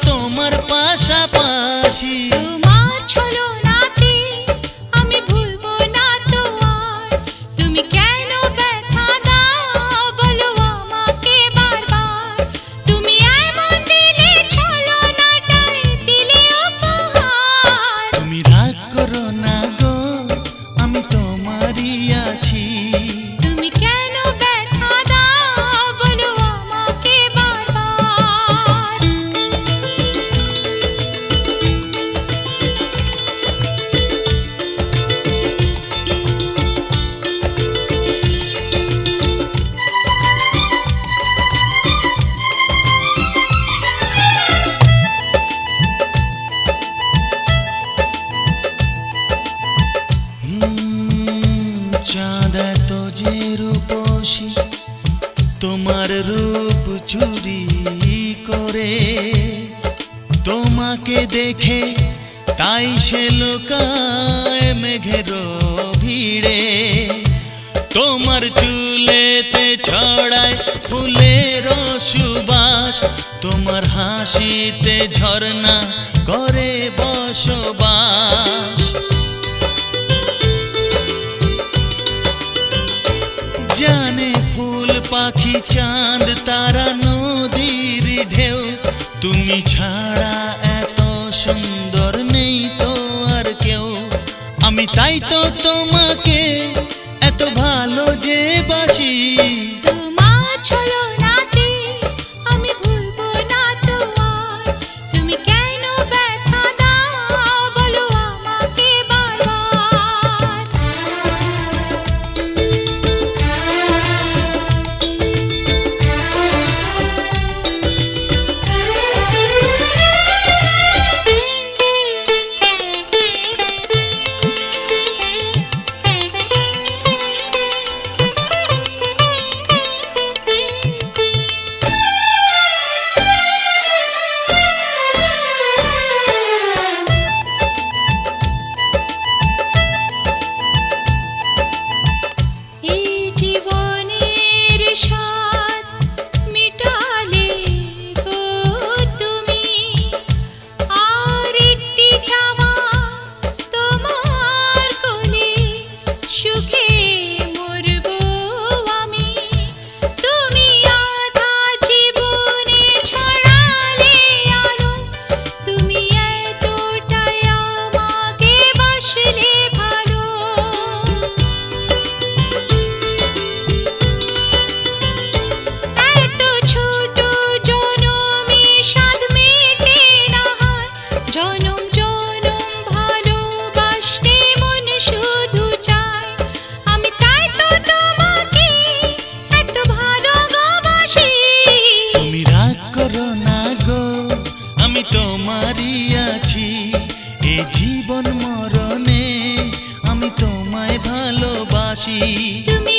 তোমার পাশাপাশি। তোমার ছলনাতে আমি ভুলবো না তো আর। তুমি কেন ব্যথা দাও বলো আমাকে বারবার। তুমি এমন দিলে ছলনাটাই দিলে উপহার। তুমি রাগ করো না গো, আমি তোমারই আছি। তুমি কেন ব্যথা দাও বলো আমাকে বারবার। চাঁদ এত যে রূপসী, তোমার রূপ চুরি করে। তোমাকে দেখে তাই সে লোকায় মেঘের ভিড়ে। তোমার চুলেতে ছড়ায় ফুলের সুবাস, তোমার হাসিতে ঝর্ণা করে বসবাস। জানে ফুল পাখি চাঁদ তারা নদীর ঢেউ, তুমি ছাড়া এত সুন্দর নেই তো আর কেউ। আমি তাই তো তোমাকে এত ভালো যে বাসি। তোমার ছলনাতে আমি ভুলবো না তো আর। তুমি কেন ব্যথা দাও বলো আমাকে বারবার। এই জীবনের স্বাদ মিটালে গো তুমি। আর একটি চাওয়া তোমার কোলে, সুখে মরবো আমি। তুমি আধা জীবনে ছড়ালে আলো, তুমি এতটাই আমাকে বাসলে ভালো। এত ছোট জনমে স্বাদ মেটে না হয়, জনম জনম ভালোবাসতে মন শুধু চায়। আমি তাই তো তোমাকে এত ভালোবাসি। তুমি রাগ করো না গো, আমি তোমারই আছি। এ জীবন মরণে আমি তোমায় ভালোবাসি। তুমি